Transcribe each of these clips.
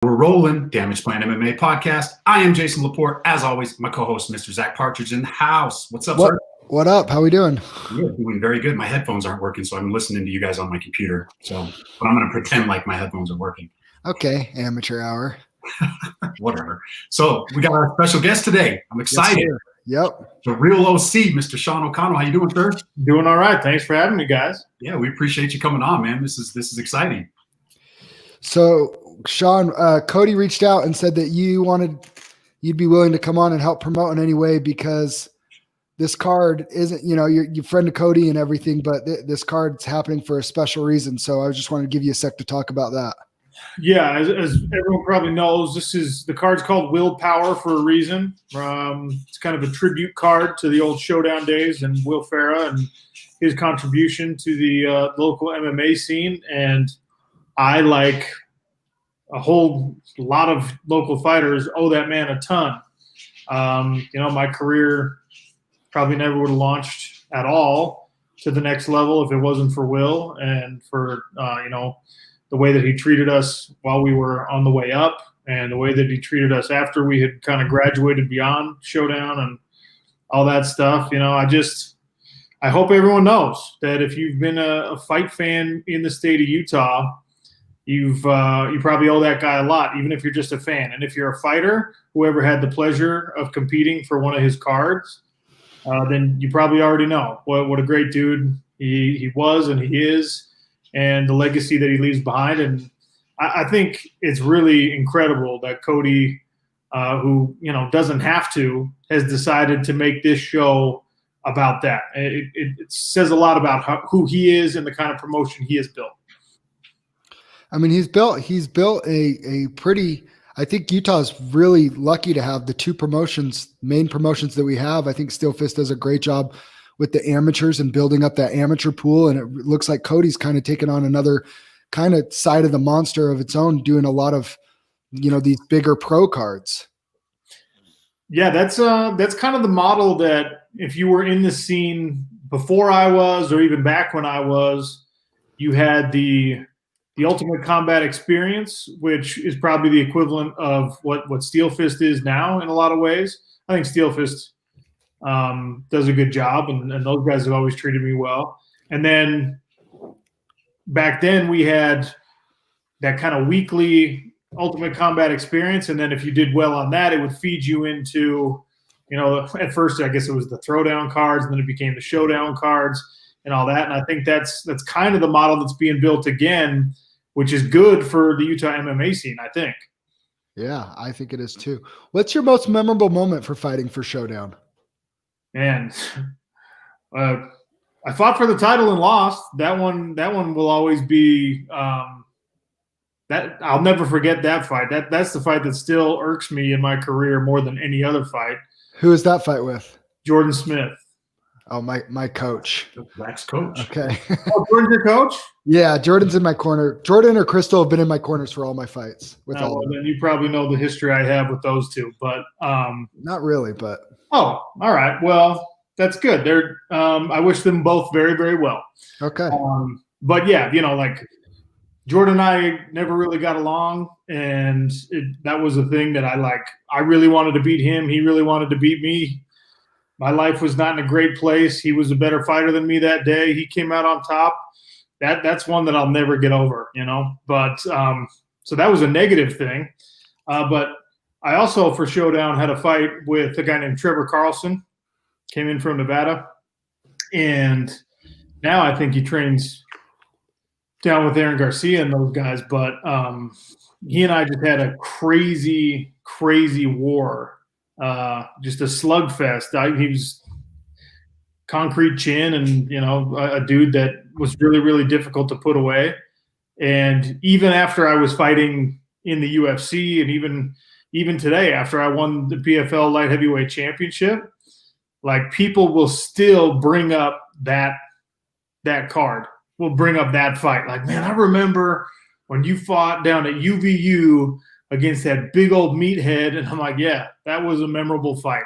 We're rolling. Damage Plan MMA podcast. I am Jason Laporte. As always, my co-host, Mr. Zach Partridge, in the house. What's up, sir? What up? How we doing? We're doing very good. My headphones aren't working, so I'm listening to you guys on my computer. But I'm going to pretend like my headphones are working. Okay, amateur hour. Whatever. So we got our special guest today. I'm excited. Yes, yep. The real OC, Mr. Sean O'Connell. How you doing, sir? Doing all right. Thanks for having me, guys. Yeah, we appreciate you coming on, man. This is exciting. So, Sean, Cody reached out and said that you'd be willing to come on and help promote in any way because this card isn't, you're friend of Cody and everything, but this card's happening for a special reason. So I just wanted to give you a sec to talk about that. Yeah, as everyone probably knows, the card's called Willpower for a reason. It's kind of a tribute card to the old Showdown days and Will Farah and his contribution to the local MMA scene. And I, like a whole lot of local fighters, owe that man a ton. My career probably never would have launched at all to the next level if it wasn't for Will and for, the way that he treated us while we were on the way up and the way that he treated us after we had kind of graduated beyond Showdown and all that stuff. I hope everyone knows that if you've been a fight fan in the state of Utah, you probably owe that guy a lot, even if you're just a fan. And if you're a fighter, whoever had the pleasure of competing for one of his cards, then you probably already know what a great dude he was and he is, and the legacy that he leaves behind. And I think it's really incredible that Cody, who doesn't have to, has decided to make this show about that. It says a lot about who he is and the kind of promotion he has built. I mean, he's built a pretty. I think Utah's really lucky to have the two main promotions that we have. I think Steel Fist does a great job with the amateurs and building up that amateur pool. And it looks like Cody's kind of taken on another kind of side of the monster of its own, doing a lot of, these bigger pro cards. Yeah, that's kind of the model that if you were in the scene before I was, or even back when I was, you had the Ultimate Combat Experience, which is probably the equivalent of what Steel Fist is now in a lot of ways. I think Steel Fist does a good job, and those guys have always treated me well. And then back then we had that kind of weekly Ultimate Combat Experience, and then if you did well on that, it would feed you into, at first I guess it was the Throwdown cards, and then it became the Showdown cards and all that. And I think that's kind of the model that's being built again, which is good for the Utah MMA scene, I think. Yeah, I think it is too. What's your most memorable moment for fighting for Showdown? Man, I fought for the title and lost. That one will always be that I'll never forget that fight. That's the fight that still irks me in my career more than any other fight. Who is that fight with? Jordan Smith. Oh, my coach. Zach's coach. Okay. Oh, Jordan's your coach? Yeah, Jordan's in my corner. Jordan or Crystal have been in my corners for all my fights. Then you probably know the history I have with those two, but not really. But oh, all right. Well, that's good. They're I wish them both very, very well. Okay. But yeah, like Jordan and I never really got along, and that was a thing that I really wanted to beat him. He really wanted to beat me. My life was not in a great place. He was a better fighter than me that day. He came out on top. That's one that I'll never get over, But so that was a negative thing. But I also, for Showdown, had a fight with a guy named Trevor Carlson. Came in from Nevada. And now I think he trains down with Aaron Garcia and those guys. But he and I just had a crazy, crazy war. Just a slugfest. He was concrete chin and, a dude that was really, really difficult to put away. And even after I was fighting in the UFC and even today after I won the PFL light heavyweight championship, like people will still bring up that card. Will bring up that fight. Like, man, I remember when you fought down at UVU against that big old meathead. And I'm like, yeah, that was a memorable fight.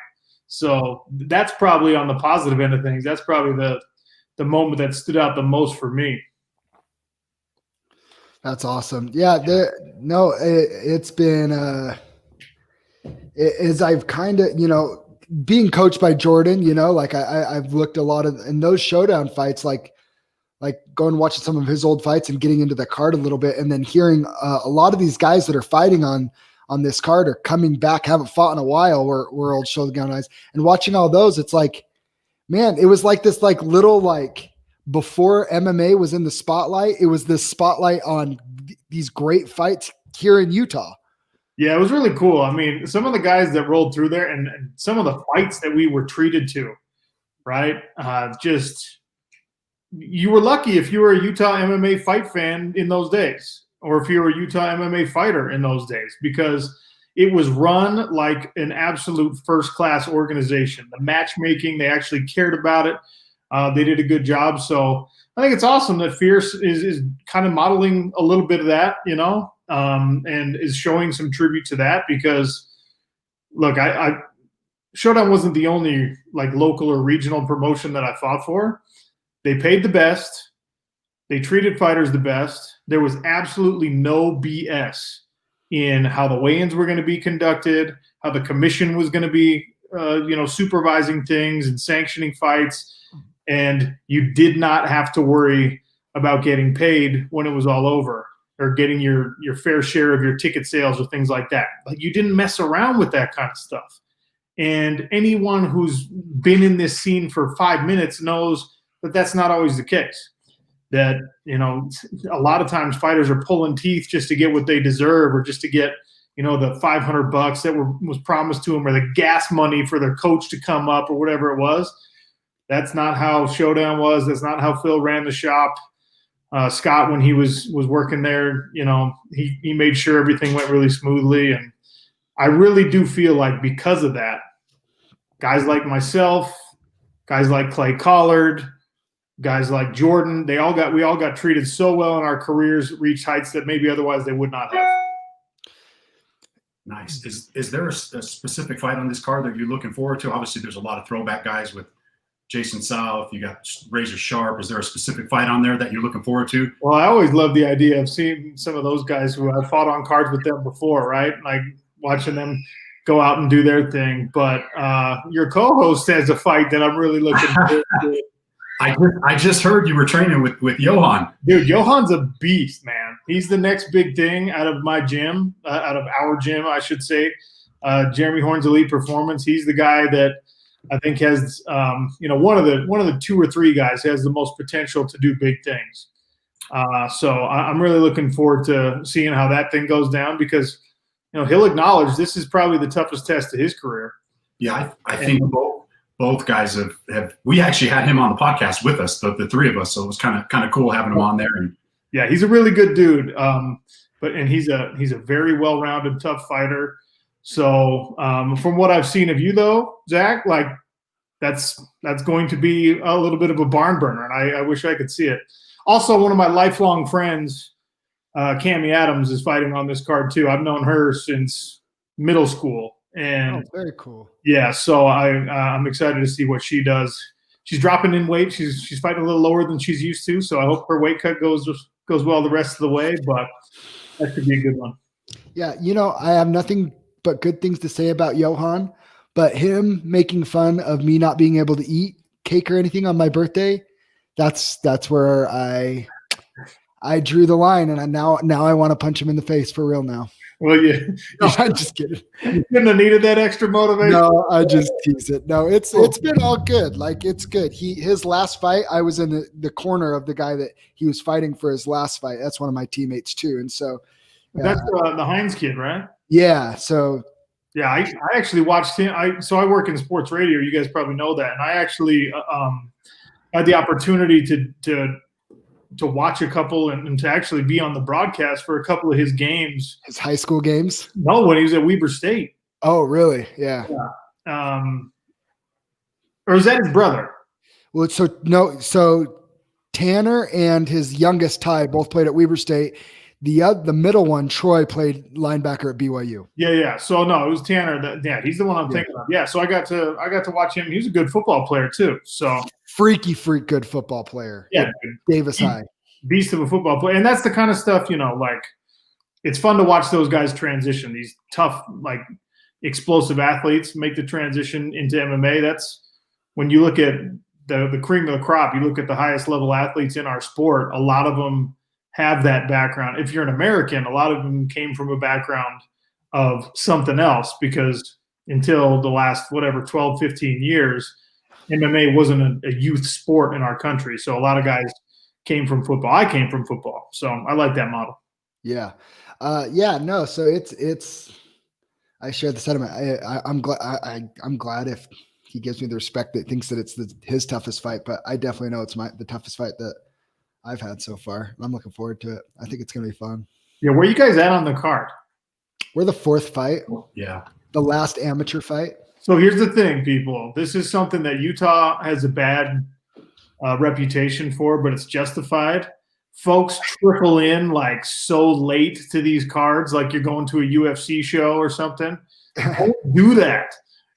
So that's probably on the positive end of things. That's probably the moment that stood out the most for me. That's awesome. Yeah, it's been as I've kind of, being coached by Jordan, like I've looked a lot of in those showdown fights, like going and watching some of his old fights and getting into the card a little bit, and then hearing a lot of these guys that are fighting on this card are coming back, haven't fought in a while, we're old showdown guys, and watching all those, it's like, man, it was like this like little like before MMA was in the spotlight, it was this spotlight on these great fights here in Utah. Yeah, it was really cool. I mean, some of the guys that rolled through there and some of the fights that we were treated to, right? Just you were lucky if you were a Utah MMA fight fan in those days, or if you were a Utah MMA fighter in those days, because it was run like an absolute first-class organization. The matchmaking, they actually cared about it. They did a good job. So I think it's awesome that Fierce is kind of modeling a little bit of that, and is showing some tribute to that, because, look, I Showdown wasn't the only like local or regional promotion that I fought for. They paid the best. They treated fighters the best. There was absolutely no BS in how the weigh-ins were going to be conducted, how the commission was going to be, supervising things and sanctioning fights. And you did not have to worry about getting paid when it was all over, or getting your fair share of your ticket sales or things like that. Like, you didn't mess around with that kind of stuff. And anyone who's been in this scene for 5 minutes knows that that's not always the case. That, a lot of times fighters are pulling teeth just to get what they deserve, or just to get, the $500 that was promised to them, or the gas money for their coach to come up, or whatever it was. That's not how Showdown was. That's not how Phil ran the shop. Scott, when he was working there, he made sure everything went really smoothly. And I really do feel like because of that, guys like myself, guys like Clay Collard, guys like Jordan, we all got treated so well in our careers, reached heights that maybe otherwise they would not have. Nice. Is there a specific fight on this card that you're looking forward to? Obviously, there's a lot of throwback guys with Jason South, you got Razor Sharp. Is there a specific fight on there that you're looking forward to? Well, I always love the idea of seeing some of those guys who I fought on cards with them before, right? Like watching them go out and do their thing. But your co-host has a fight that I'm really looking forward to. I just heard you were training with Johan. Dude, Johan's a beast, man. He's the next big thing out of my gym, out of our gym, I should say. Jeremy Horn's Elite Performance. He's the guy that I think has, one of the 2 or 3 guys has the most potential to do big things. So I'm really looking forward to seeing how that thing goes down, because, he'll acknowledge this is probably the toughest test of his career. Yeah, I think both guys have. We actually had him on the podcast with us, the 3 of us. So it was kind of cool having him on there. And yeah, he's a really good dude. But he's a very well-rounded, tough fighter. So from what I've seen of you, though, Zach, like that's going to be a little bit of a barn burner, and I wish I could see it. Also, one of my lifelong friends, Cammie Adams, is fighting on this card too. I've known her since middle school, and very cool. Yeah, so I'm excited to see what she does. She's dropping in weight. She's fighting a little lower than she's used to, so I hope her weight cut goes well the rest of the way. But that could be a good one. Yeah, I have nothing but good things to say about Johan, but him making fun of me not being able to eat cake or anything on my birthday, that's where I drew the line, and now I want to punch him in the face for real now. Well, yeah. No, I'm just kidding. You couldn't have needed that extra motivation. No, I just tease it. No, it's been all good. Like, it's good. His last fight, I was in the corner of the guy that he was fighting for his last fight. That's one of my teammates too. And so that's the Hines kid, right? Yeah. So yeah, I actually watched him. I work in sports radio. You guys probably know that, and I actually had the opportunity to watch a couple and to actually be on the broadcast for a couple of his games. His high school games? No, when he was at Weber State. Oh, really? Yeah. Or is that his brother? Well, so Tanner and his youngest Ty both played at Weber State. The middle one, Troy, played linebacker at BYU. Yeah. So no, it was Tanner. He's the one I'm thinking of. Yeah. So I got to watch him. He was a good football player too. So freak good football player. Yeah. Davis High. beast of a football player. And that's the kind of stuff, like it's fun to watch those guys transition. These tough, like explosive athletes make the transition into MMA. That's when you look at the cream of the crop, you look at the highest level athletes in our sport, a lot of them have that background. If you're an American, a lot of them came from a background of something else, because until the last, 12, 15 years, MMA wasn't a youth sport in our country. So a lot of guys came from football. I came from football. So I like that model. Yeah. No. So it's, I share the sentiment. I'm glad if he gives me the respect that thinks that it's his toughest fight, but I definitely know it's the toughest fight that I've had so far. I'm looking forward to it. I think it's going to be fun. Yeah. Where are you guys at on the card? We're the fourth fight. Yeah. The last amateur fight. So here's the thing, people. This is something that Utah has a bad reputation for, but it's justified. Folks trickle in like so late to these cards, like you're going to a UFC show or something. Don't do that.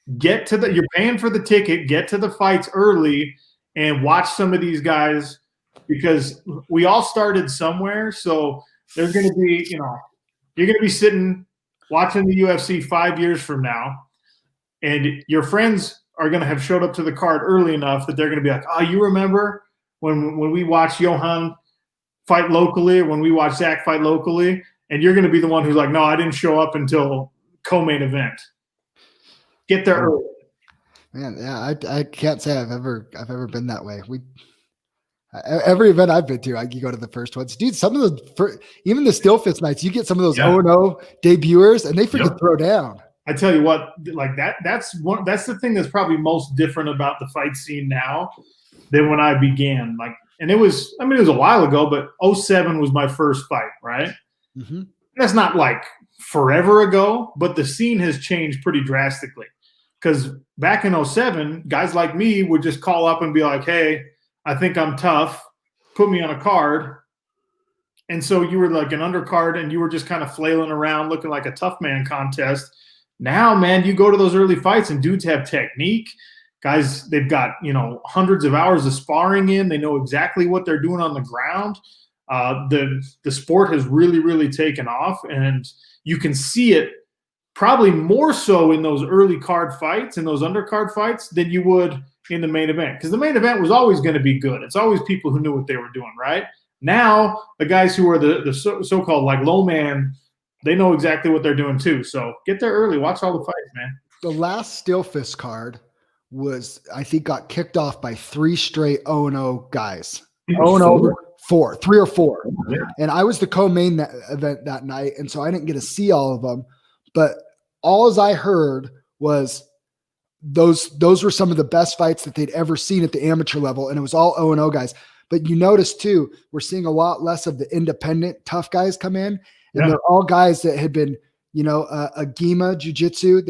You're paying for the ticket, get to the fights early and watch some of these guys, because we all started somewhere. So there's going to be, you're going to be sitting watching the UFC 5 years from now, and your friends are going to have showed up to the card early enough that they're going to be like, oh, you remember when we watched Johan fight locally, or when we watched Zach fight locally? And you're going to be the one who's like, no, I didn't show up until co-main event. Get there early. Man, yeah, I can't say I've ever been that way. Every event I've been to, you go to the first ones, dude. Some of those, even the Still Fits nights, you get some of those 0-0 debuters, and they freaking throw down. I tell you what, like that's the thing that's probably most different about the fight scene now than when I began. Like, and it was a while ago, but 2007 was my first fight, right? Mm-hmm. That's not like forever ago, but the scene has changed pretty drastically. Because back in 2007, guys like me would just call up and be like, hey, I think I'm tough, put me on a card. And so you were like an undercard, and you were just kind of flailing around looking like a tough man contest. Now, man, you go to those early fights and dudes have technique. Guys, they've got, hundreds of hours of sparring in. They know exactly what they're doing on the ground. The sport has really, really taken off, and you can see it probably more so in those early card fights and those undercard fights than you would in the main event, because the main event was always going to be good. It's always people who knew what they were doing, right? Now, the guys who are the so-called like low man, they know exactly what they're doing too. So get there early. Watch all the fights, man. The last Still Fist card was, I think, got kicked off by 3 straight 0-0 guys. 0-0, 3 or 4. Yeah. And I was the co-main event that night, and so I didn't get to see all of them. But all I heard was those were some of the best fights that they'd ever seen at the amateur level, and it was all 0-0 guys. But you notice too, we're seeing a lot less of the independent tough guys come in, and they're all guys that had been, Agima Jiu-Jitsu.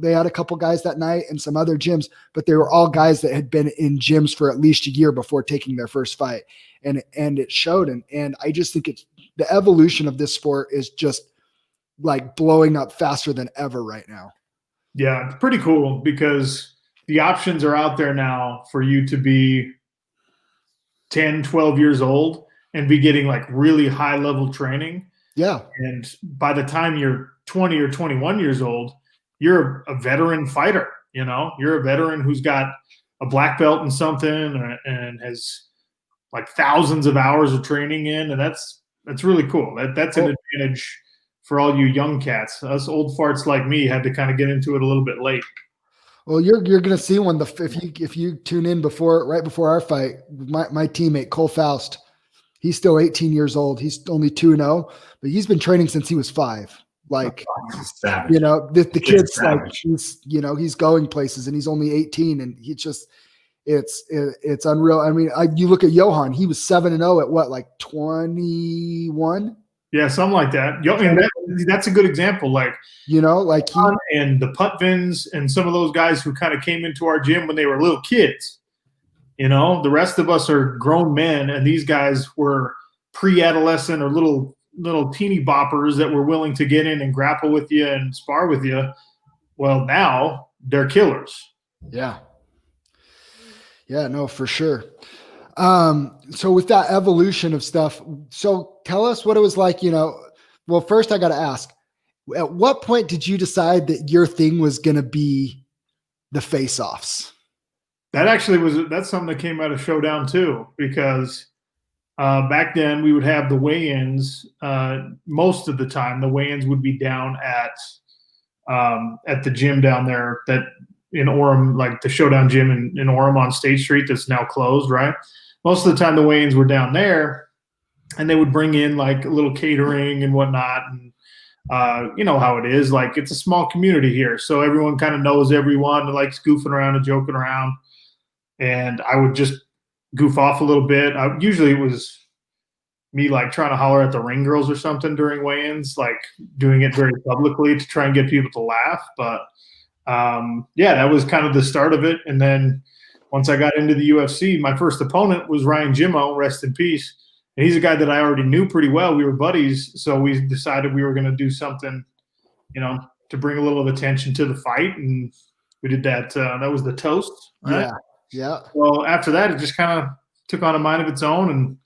They had a couple guys that night and some other gyms, but they were all guys that had been in gyms for at least a year before taking their first fight, and it showed. And I just think it's the evolution of this sport is just like blowing up faster than ever right now. Yeah, it's pretty cool because the options are out there now for you to be 10, 12 years old and be getting like really high level training. Yeah. And by the time you're 20 or 21 years old, you're a veteran fighter. You're a veteran who's got a black belt in something and has like thousands of hours of training in. And that's really cool. That's an advantage for all you young cats. Us old farts like me had to kind of get into it a little bit late. Well, you're going to see when if you tune in right before our fight, my teammate Cole Faust, he's still 18 years old. He's only 2-0, but he's been training since he was 5. Like, the kid's like, he's going places, and he's only 18, and it's unreal. I mean, you look at Johan, he was 7-0 at what, like 21? Yeah, something like that. And that's a good example. Like, and the Putvins and some of those guys who kind of came into our gym when they were little kids. The rest of us are grown men, and these guys were pre-adolescent or little teeny boppers that were willing to get in and grapple with you and spar with you. Well, now they're killers. Yeah. Yeah, no, for sure. So with that evolution of stuff, so tell us what it was like, well, first I got to ask, at what point did you decide that your thing was going to be the face-offs? That's something that came out of Showdown too, because back then we would have the weigh-ins. Most of the time, the weigh-ins would be down at the gym down there that in Orem, like the Showdown gym in Orem on State Street that's now closed, right? Most of the time the weigh-ins were down there, and they would bring in like a little catering and whatnot. And you know how it is. Like, it's a small community here, so everyone kind of knows everyone and likes goofing around and joking around. And I would just goof off a little bit. Usually it was me like trying to holler at the ring girls or something during weigh-ins, like doing it very publicly to try and get people to laugh. But yeah, that was kind of the start of it. And then once I got into the UFC, my first opponent was Ryan Jimmo, rest in peace. And he's a guy that I already knew pretty well. We were buddies, so we decided we were going to do something, to bring a little attention to the fight. And we did that. That was the toast. Right? Yeah. Well, after that, it just kind of took on a mind of its own, and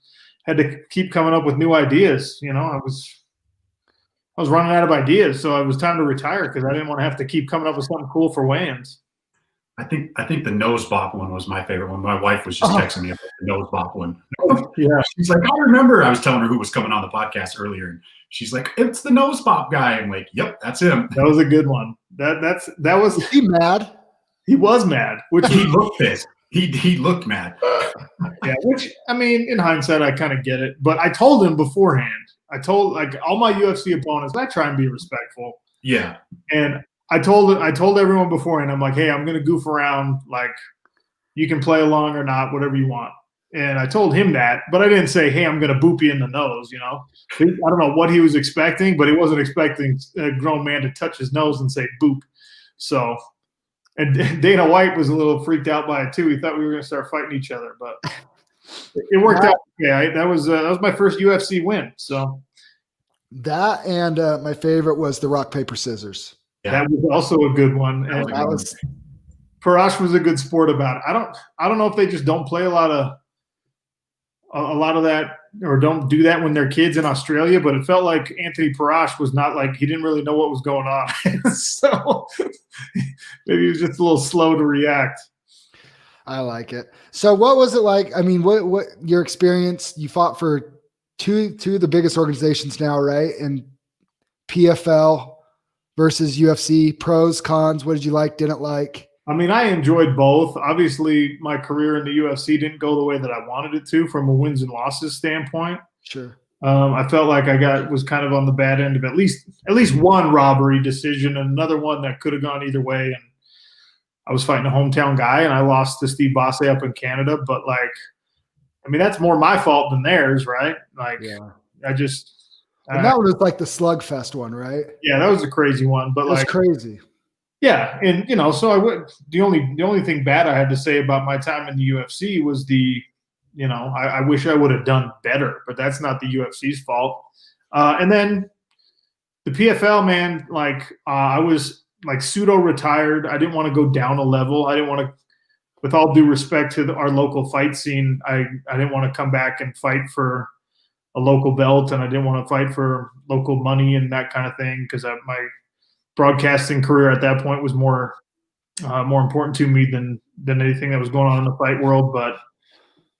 had to keep coming up with new ideas. I was running out of ideas, so it was time to retire because I didn't want to have to keep coming up with something cool for weigh-ins. I think the nose bop one was my favorite one. My wife was just texting me about the nose bop one. Yeah. She's like, I remember. I was telling her who was coming on the podcast earlier, and she's like, it's the nose bop guy. I'm like, yep, that's him. That was a good one. That was. Was he mad? He was mad. Which he looked pissed. He looked mad. Yeah, which, I mean, in hindsight, I kind of get it. But I told him beforehand. I told like all my UFC opponents, I try and be respectful. Yeah. And I told everyone beforehand, I'm like, hey, I'm gonna goof around. Like, you can play along or not, whatever you want. And I told him that, but I didn't say, hey, I'm gonna boop you in the nose. I don't know what he was expecting, but he wasn't expecting a grown man to touch his nose and say boop. So. And Dana White was a little freaked out by it too. He thought we were going to start fighting each other, but it worked out. Yeah, that was my first UFC win. So that, and my favorite was the rock paper scissors. Yeah. That was also a good one. And Parash was a good sport about it. I don't know if they just don't play a lot of that, or don't do that when they're kids in Australia, but it felt like Anthony Parash was not like, he didn't really know what was going on. So maybe he was just a little slow to react. I like it. So what was it like? I mean, what your experience, you fought for two of the biggest organizations now, right? And PFL versus UFC, pros, cons, what did you like, didn't like? I mean, I enjoyed both. Obviously, my career in the UFC didn't go the way that I wanted it to from a wins and losses standpoint. Sure. I felt like was kind of on the bad end of at least one robbery decision, and another one that could have gone either way. And I was fighting a hometown guy, and I lost to Steve Bosse up in Canada. But I mean, that's more my fault than theirs, right? Yeah. And that one was like the slugfest one, right? Yeah, that was a crazy one. But it was crazy. Yeah, and so the only thing bad I had to say about my time in the UFC was I wish I would have done better, but that's not the UFC's fault. And then the PFL, man, I was pseudo retired. I didn't want to go down a level. I didn't want to, with all due respect to our local fight scene, I didn't want to come back and fight for a local belt, and I didn't want to fight for local money and that kind of thing, because my broadcasting career at that point was more important to me than anything that was going on in the fight world. But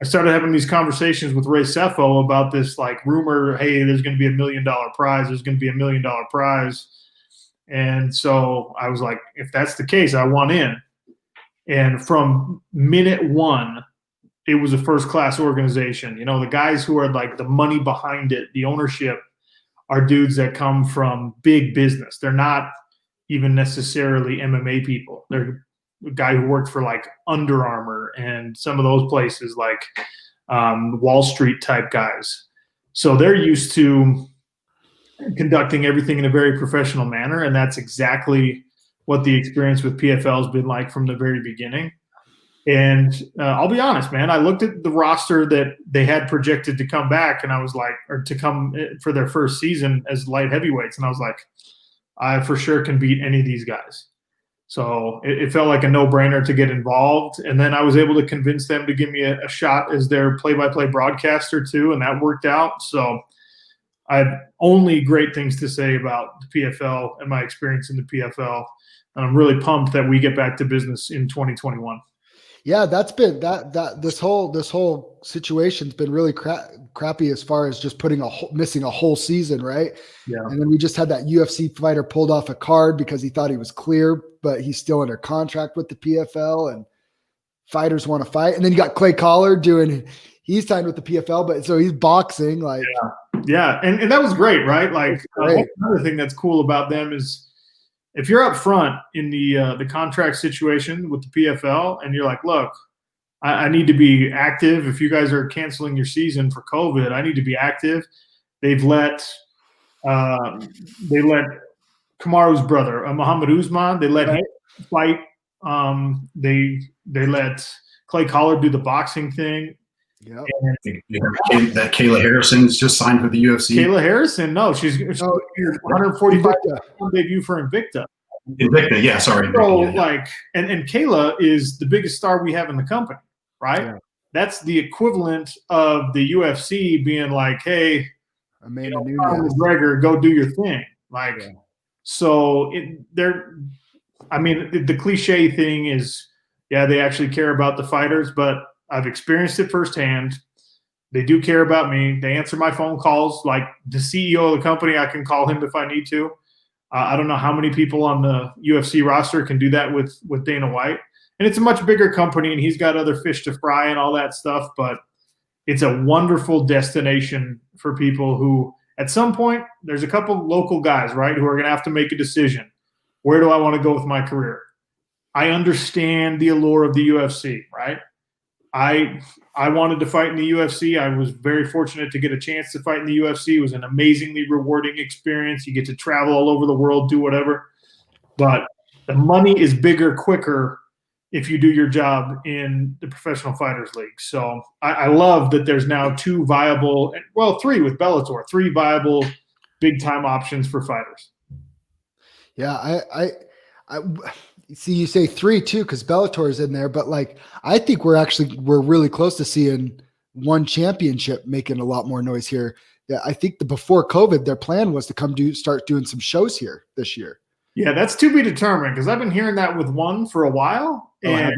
I started having these conversations with Ray Sefo about this rumor, hey, there's going to be $1 million prize. There's going to be $1 million prize. And so I was like, if that's the case, I want in. And from minute one, it was a first-class organization. The guys who are the money behind it, the ownership, are dudes that come from big business. They're not even necessarily MMA people. They're a guy who worked for Under Armour and some of those places, Wall Street type guys. So they're used to conducting everything in a very professional manner, and that's exactly what the experience with PFL has been like from the very beginning. And I'll be honest, man, I looked at the roster that they had projected to come back, and I was or to come for their first season as light heavyweights, and I was like, I for sure can beat any of these guys. So it felt like a no-brainer to get involved. And then I was able to convince them to give me a shot as their play-by-play broadcaster too, and that worked out. So I have only great things to say about the PFL and my experience in the PFL. And I'm really pumped that we get back to business in 2021. Yeah, that's been this whole situation's been really crappy as far as just missing a whole season, right? Yeah. And then we just had that UFC fighter pulled off a card because he thought he was clear, but he's still under contract with the PFL, and fighters want to fight. And then you got Clay Collard he's signed with the PFL, but so he's boxing like. Yeah. And that was great, right? Like another thing that's cool about them is, if you're up front in the contract situation with the PFL and you're like, look, I need to be active. If you guys are canceling your season for COVID, I need to be active. They let Kamaru's brother, Muhammad Usman, they let him fight. They let Clay Collard do the boxing thing. Yeah. That Kayla Harrison's just signed for the UFC. Kayla Harrison, no, she's 145 debut for Invicta. Invicta, yeah, sorry. So yeah. and Kayla is the biggest star we have in the company, right? Yeah. That's the equivalent of the UFC being like, hey, McGregor, go do your thing. So the cliche thing is, yeah, they actually care about the fighters, but I've experienced it firsthand. They do care about me. They answer my phone calls. Like the CEO of the company, I can call him if I need to. I don't know how many people on the UFC roster can do that with Dana White. And it's a much bigger company, and he's got other fish to fry and all that stuff. But it's a wonderful destination for people who, at some point, there's a couple local guys, right, who are going to have to make a decision. Where do I want to go with my career? I understand the allure of the UFC, right? I wanted to fight in the UFC. I was very fortunate to get a chance to fight in the UFC. It was an amazingly rewarding experience. You get to travel all over the world, do whatever. But the money is bigger, quicker if you do your job in the Professional Fighters League. So I love that there's now three with Bellator, 3 viable big-time options for fighters. Yeah, I see you say 3 too, because Bellator is in there, but I think we're really close to seeing one championship making a lot more noise here. Yeah, I think before COVID, their plan was to start doing some shows here this year. Yeah, that's to be determined, because I've been hearing that with one for a while, and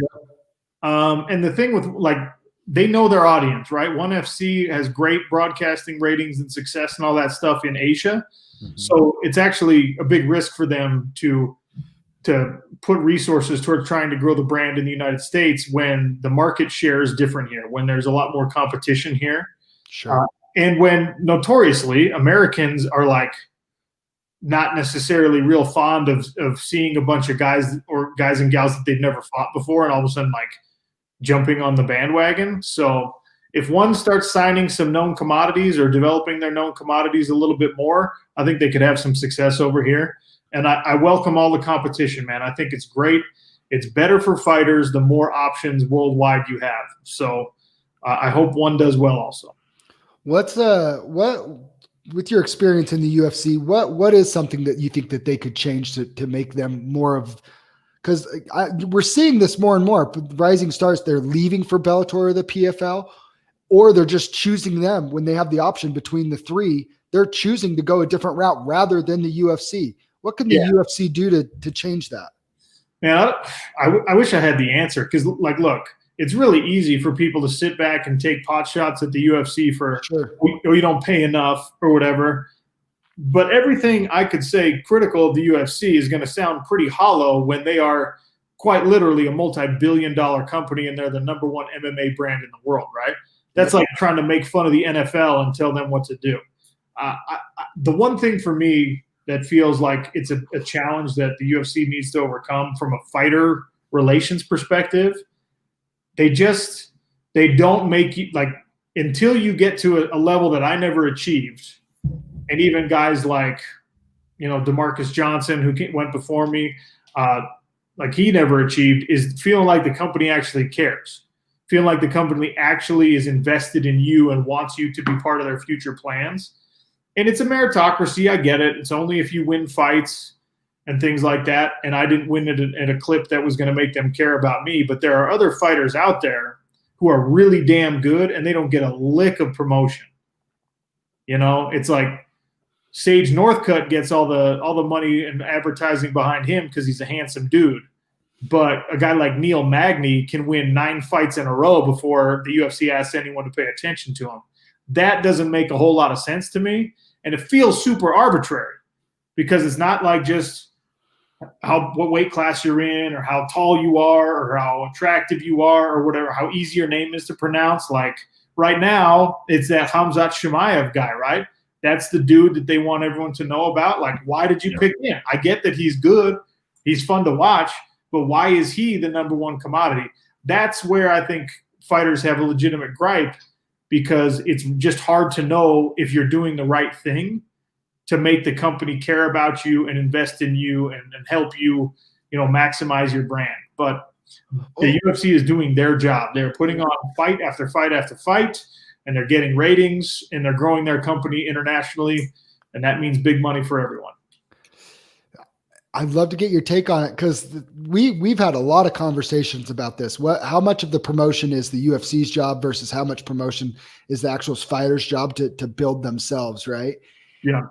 the thing with they know their audience, right? ONE FC has great broadcasting ratings and success and all that stuff in Asia, so it's actually a big risk for them to put resources towards trying to grow the brand in the United States when the market share is different here, when there's a lot more competition here. Sure. And when notoriously Americans are not necessarily real fond of seeing a bunch of guys and gals that they've never fought before and all of a sudden jumping on the bandwagon. So if one starts signing some known commodities or developing their known commodities a little bit more, I think they could have some success over here. And I welcome all the competition, man. I think it's great. It's better for fighters the more options worldwide you have. So I hope one does well also. With your experience in the UFC, what is something that you think that they could change to make them more of, because we're seeing this more and more, rising stars, they're leaving for Bellator or the PFL, or they're just choosing them when they have the option between the 3. They're choosing to go a different route rather than the UFC. What can the UFC do to change that? Man, I wish I had the answer, because look, it's really easy for people to sit back and take pot shots at the UFC or you don't pay enough or whatever. But everything I could say critical of the UFC is going to sound pretty hollow when they are quite literally a multi-billion-dollar company and they're the number 1 MMA brand in the world, right? That's like trying to make fun of the NFL and tell them what to do. The one thing for me that feels like it's a challenge that the UFC needs to overcome from a fighter relations perspective, they don't make you until you get to a level that I never achieved. And even guys like, DeMarcus Johnson, who went before me, he never achieved, is feeling like the company actually cares, feeling like the company actually is invested in you and wants you to be part of their future plans. And it's a meritocracy. I get it. It's only if you win fights. and things like that, and I didn't win at a clip that was going to make them care about me. But there are other fighters out there who are really damn good, and they don't get a lick of promotion. You know, it's like Sage Northcutt gets all the money and advertising behind him because he's a handsome dude. But a guy like Neil Magny can win 9 fights in a row before the UFC asks anyone to pay attention to him. That doesn't make a whole lot of sense to me, and it feels super arbitrary because it's not like just what weight class you're in or how tall you are or how attractive you are or whatever, how easy your name is to pronounce. Like right now, it's that Hamzat Chimaev guy, right? That's the dude that they want everyone to know about. Like, why did you pick him? I get that he's good. He's fun to watch. But why is he the number one commodity? That's where I think fighters have a legitimate gripe, because it's just hard to know if you're doing the right thing to make the company care about you and invest in you and help you, maximize your brand. But the UFC is doing their job. They're putting on fight after fight after fight, and they're getting ratings, and they're growing their company internationally, and that means big money for everyone. I'd love to get your take on it, because we've had a lot of conversations about this. How much of the promotion is the UFC's job versus how much promotion is the actual fighter's job to build themselves, right? Yeah.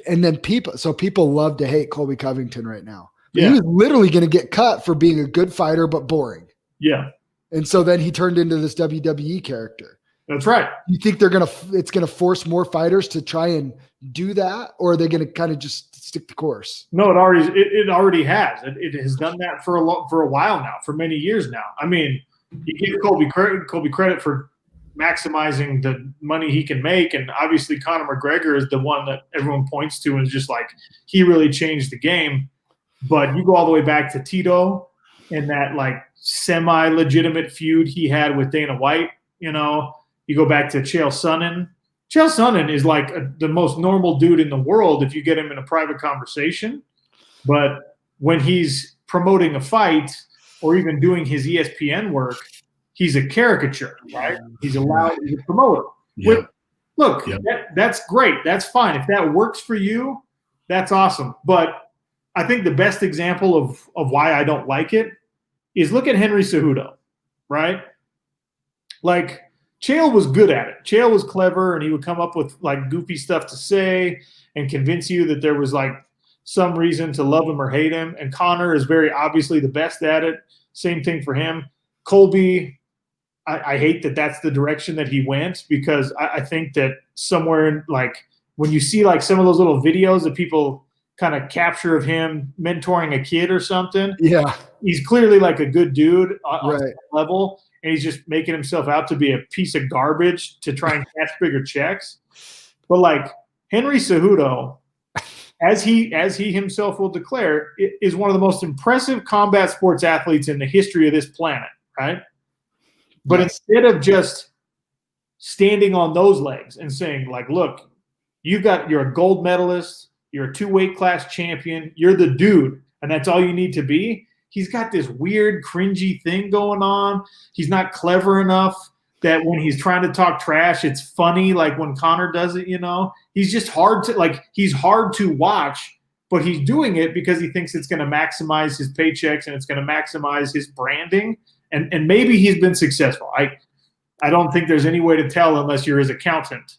And then people love to hate Colby Covington right now. Yeah. He was literally going to get cut for being a good fighter but boring. Yeah. And so then he turned into this WWE character. That's right. You think it's going to force more fighters to try and do that, or are they going to kind of just stick the course? No, it already has. It has done that for a while now, for many years now. I mean, you give Colby credit for maximizing the money he can make, and obviously Conor McGregor is the one that everyone points to and is just like, he really changed the game. But you go all the way back to Tito and that like semi-legitimate feud he had with Dana White. You go back to Chael Sonnen. Chael Sonnen is like the most normal dude in the world if you get him in a private conversation. But when he's promoting a fight or even doing his ESPN work, he's a caricature, right? He's a promoter. Yeah. Look, that's great. That's fine. If that works for you, that's awesome. But I think the best example of why I don't like it is look at Henry Cejudo, right? Like, Chael was good at it. Chael was clever, and he would come up with like goofy stuff to say and convince you that there was like some reason to love him or hate him. And Conor is very obviously the best at it. Same thing for him. Colby, I hate that that's the direction that he went, because I think that somewhere in, like, when you see like some of those little videos that people kind of capture of him mentoring a kid or something, yeah, he's clearly like a good dude on right. some level. And he's just making himself out to be a piece of garbage to try and cash bigger checks. But like Henry Cejudo, as he himself will declare, is one of the most impressive combat sports athletes in the history of this planet, right? But instead of just standing on those legs and saying, like, look, you're a gold medalist, you're a 2 weight class champion, you're the dude, and that's all you need to be. He's got this weird, cringy thing going on. He's not clever enough that when he's trying to talk trash, it's funny, like when Conor does it, He's just he's hard to watch, but he's doing it because he thinks it's going to maximize his paychecks and it's going to maximize his branding. And maybe he's been successful. I don't think there's any way to tell unless you're his accountant.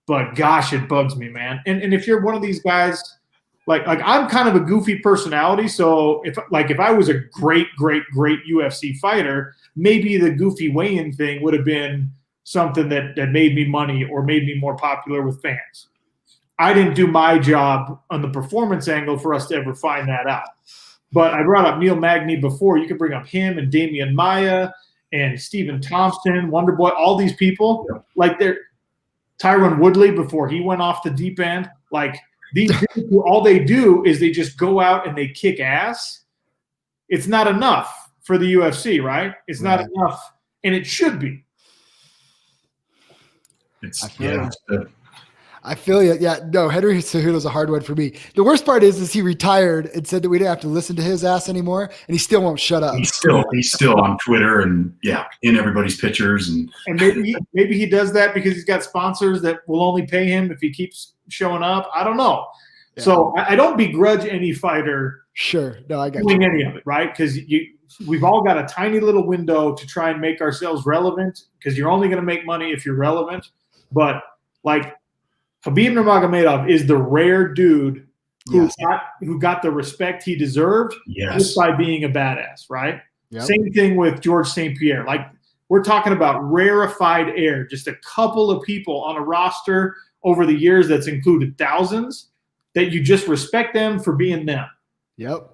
But gosh, it bugs me, man. And if you're one of these guys – Like I'm kind of a goofy personality, so if I was a great UFC fighter, maybe the goofy weigh-in thing would have been something that made me money or made me more popular with fans. I didn't do my job on the performance angle for us to ever find that out. But I brought up Neil Magny before. You could bring up him and Damian Maia and Stephen Thompson, Wonderboy, all these people. Like they're Tyron Woodley before he went off the deep end. Like these people, all they do is they just go out and they kick ass. It's not enough for the UFC, right? It's not enough, and it should be. I feel you. Yeah, no, Henry Cejudo's a hard one for me. The worst part is he retired and said that we didn't have to listen to his ass anymore, and he still won't shut up. He's still on Twitter and in everybody's pictures and maybe he does that because he's got sponsors that will only pay him if he keeps showing up. I don't know, So I don't begrudge any fighter Sure. No, I got doing you. any of it, right? Because we've all got a tiny little window to try and make ourselves relevant, because you're only going to make money if you're relevant. But like Khabib Nurmagomedov is the rare dude who got the respect he deserved just by being a badass, right? Yep. Same thing with George St. Pierre. Like, we're talking about rarefied air, just a couple of people on a roster over the years that's included thousands that you just respect them for being them. Yep.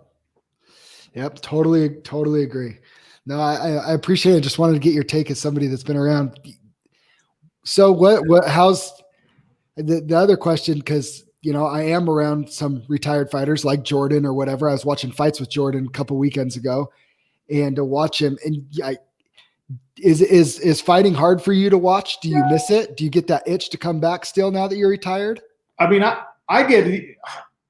Totally agree. No, I appreciate it. Just wanted to get your take as somebody that's been around. So how's the other question? Because, I am around some retired fighters like Jordan or whatever. I was watching fights with Jordan a couple weekends ago, and to watch him, and is fighting hard for you to watch? Do you miss it? Do you get that itch to come back still now that you're retired? I mean, I get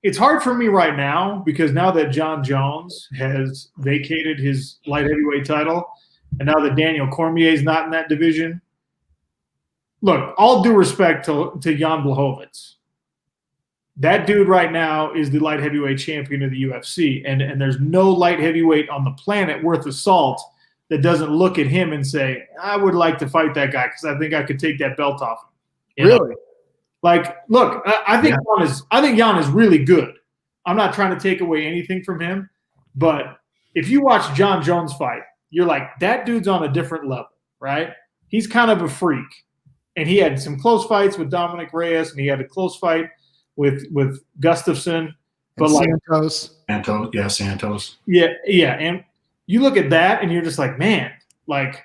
it's hard for me right now, because now that John Jones has vacated his light heavyweight title, and now that Daniel Cormier is not in that division. Look, all due respect to Jan Blachowicz, that dude right now is the light heavyweight champion of the UFC, and there's no light heavyweight on the planet worth of salt that doesn't look at him and say, I would like to fight that guy because I think I could take that belt off him. Really? Like, look, I think Jan is really good. I'm not trying to take away anything from him, but if you watch John Jones fight, you're like, that dude's on a different level, right? He's kind of a freak, and he had some close fights with Dominic Reyes, and he had a close fight with Gustafsson, but Santos. Yeah, and you look at that, and you're just like, man, like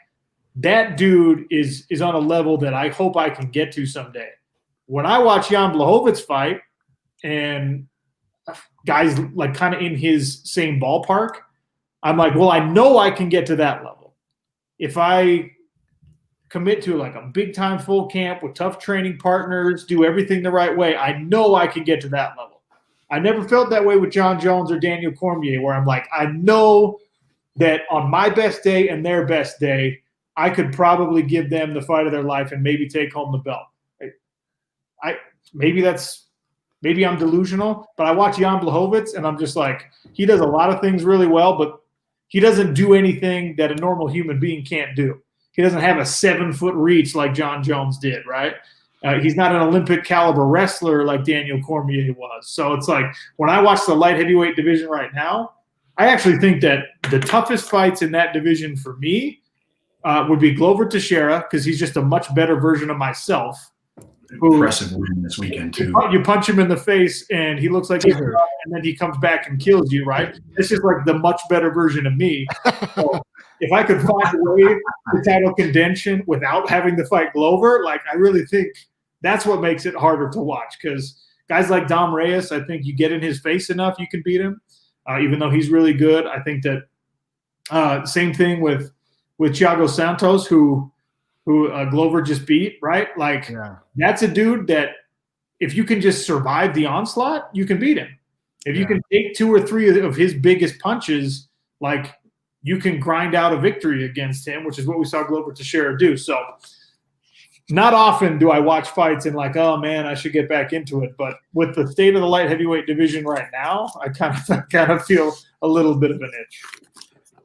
that dude is on a level that I hope I can get to someday. When I watch Jan Blachowicz fight and guys like kind of in his same ballpark, I'm like, well, I know I can get to that level. If I commit to like a big time full camp with tough training partners, do everything the right way, I know I can get to that level. I never felt that way with John Jones or Daniel Cormier, where I'm like, I know that on my best day and their best day, I could probably give them the fight of their life and maybe take home the belt. Maybe I'm delusional, but I watch Jan Blachowicz and I'm just like, he does a lot of things really well, but he doesn't do anything that a normal human being can't do. He doesn't have a 7-foot reach like John Jones did, right? He's not an Olympic caliber wrestler like Daniel Cormier was. So it's like, when I watch the light heavyweight division right now, I actually think that the toughest fights in that division for me would be Glover Teixeira, because he's just a much better version of myself. Impressive win this weekend too. You punch him in the face and he looks like he's and then he comes back and kills you, right? It's just like the much better version of me. So if I could find a way to title contention without having to fight Glover, like, I really think that's what makes it harder to watch, because guys like Dom Reyes, I think you get in his face enough, you can beat him, even though he's really good. I think that same thing with Thiago Santos, who Glover just beat, right? Like, that's a dude that if you can just survive the onslaught, you can beat him. If you can take 2 or 3 of his biggest punches, like, you can grind out a victory against him, which is what we saw Glover Teixeira do. So not often do I watch fights and like, oh man, I should get back into it. But with the state of the light heavyweight division right now, I kind of feel a little bit of an itch.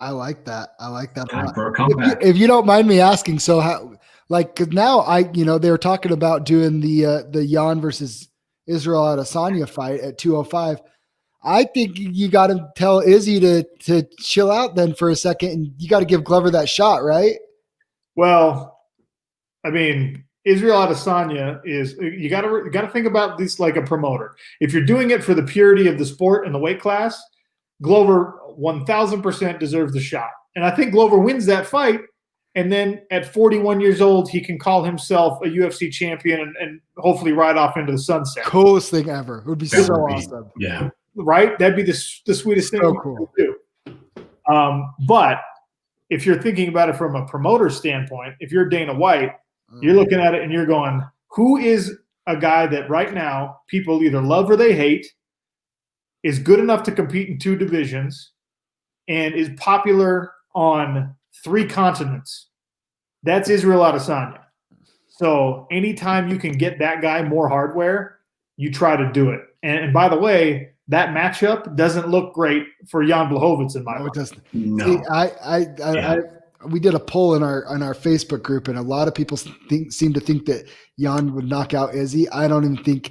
I like that. Time for a comeback. If you don't mind me asking, so how, like, cause now they were talking about doing the Jan versus Israel Adesanya fight at 205. I think you got to tell Izzy to chill out then for a second, and you got to give Glover that shot, right? Well, I mean, Israel Adesanya is, you got to think about this like a promoter. If you're doing it for the purity of the sport and the weight class, Glover 1000% deserves the shot. And I think Glover wins that fight. And then at 41 years old, he can call himself a UFC champion and hopefully ride off into the sunset. Coolest thing ever. It would be so awesome. Yeah. Right? That'd be the sweetest thing so cool. to do. But if you're thinking about it from a promoter standpoint, if you're Dana White, you're looking at it and you're going, who is a guy that right now people either love or they hate, is good enough to compete in 2 divisions, and is popular on 3 continents? That's Israel Adesanya. So anytime you can get that guy more hardware, you try to do it. And by the way, that matchup doesn't look great for Jan Blachowicz in my No, mind. it doesn't. No. See, we did a poll in our Facebook group, and a lot of people seem to think that Jan would knock out Izzy. I don't think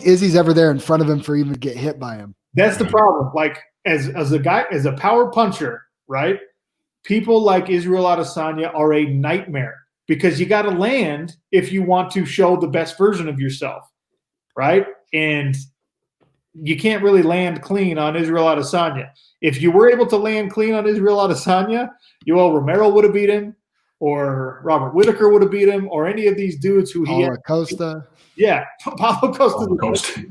Izzy's ever there in front of him for even to get hit by him. That's the problem. Like as a power puncher, right? People like Israel Adesanya are a nightmare because you got to land if you want to show the best version of yourself, right? And you can't really land clean on Israel Adesanya. If you were able to land clean on Israel Adesanya, Yoel Romero would have beat him, or Robert Whitaker would have beat him, or any of these dudes who Paulo Costa. Yeah, Paulo Costa.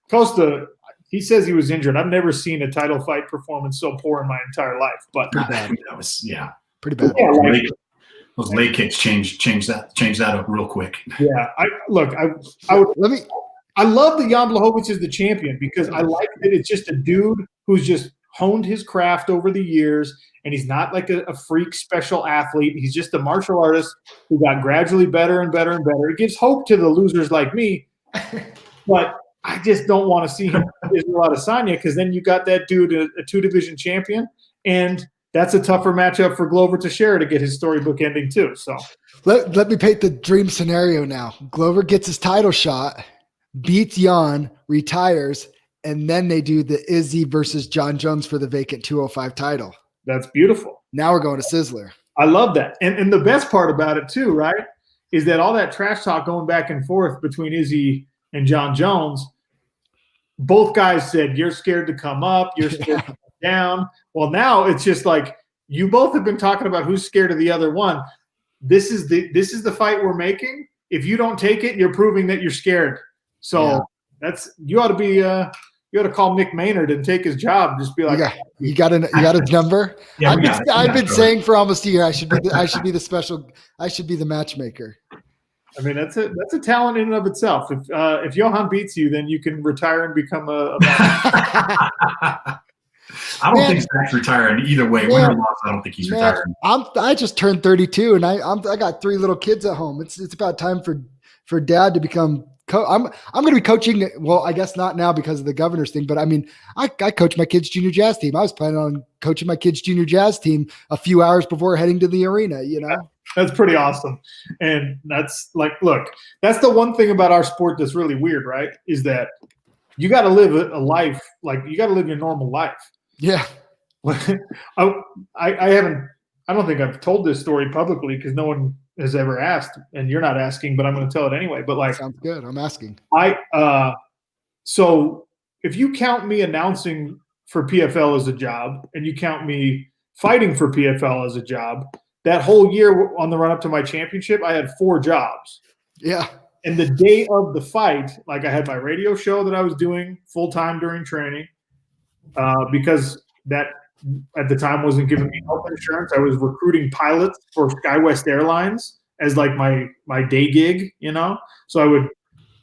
Costa, he says he was injured. I've never seen a title fight performance so poor in my entire life. But Pretty bad. Pretty bad. Yeah, like, those leg kicks change that up real quick. Yeah, I love that Jan Blachowicz is the champion because I like that it's just a dude who's just honed his craft over the years, and he's not like a freak special athlete. He's just a martial artist who got gradually better and better and better. It gives hope to the losers like me, but I just don't want to see him Israel Adesanya because then you got that dude, a two-division champion, and that's a tougher matchup for Glover Teixeira to get his storybook ending too. So let me paint the dream scenario now. Glover gets his title shot, beats Jan, retires, and then they do the Izzy versus John Jones for the vacant 205 title. That's beautiful. Now we're going to Sizzler. I love that. And the best part about it too, right, is that all that trash talk going back and forth between Izzy and John Jones, both guys said, you're scared to come up, you're scared to come down. Well, now it's just like you both have been talking about who's scared of the other one. This is the fight we're making. If you don't take it, you're proving that you're scared. So you ought to call Mick Maynard and take his job. Just be like, you got his number. Yeah, I've been saying for almost a year I should be the matchmaker. I mean, that's a talent in and of itself. If Johan beats you, then you can retire and become a I don't think Zach's retiring either way. Win or loss, I don't think he's retiring. I just turned 32, and I got 3 little kids at home. It's about time for dad to become. I'm going to be coaching. Well, I guess not now because of the governor's thing, but I mean, I coach my kids' junior jazz team. I was planning on coaching my kids' junior jazz team a few hours before heading to the arena. You know, that's pretty awesome. And that's like, look, that's the one thing about our sport that's really weird, right? Is that you got to live a life like you got to live your normal life. Yeah. I don't think I've told this story publicly because no one has ever asked, and you're not asking, but I'm going to tell it anyway. But like, sounds good. I'm asking. So if you count me announcing for PFL as a job, and you count me fighting for PFL as a job, that whole year on the run up to my championship, I had 4 jobs. Yeah. And the day of the fight, like I had my radio show that I was doing full time during training, because that at the time wasn't giving me health insurance. I was recruiting pilots for SkyWest Airlines as like my day gig, you know. So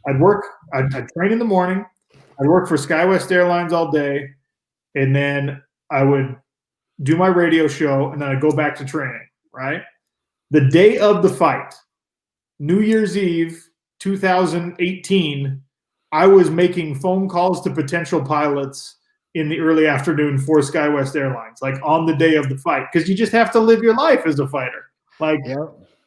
I'd train in the morning, I'd work for SkyWest Airlines all day, and then I would do my radio show, and then I'd go back to training, right? The day of the fight, New Year's Eve, 2018, I was making phone calls to potential pilots in the early afternoon for SkyWest Airlines, like on the day of the fight, because you just have to live your life as a fighter. Like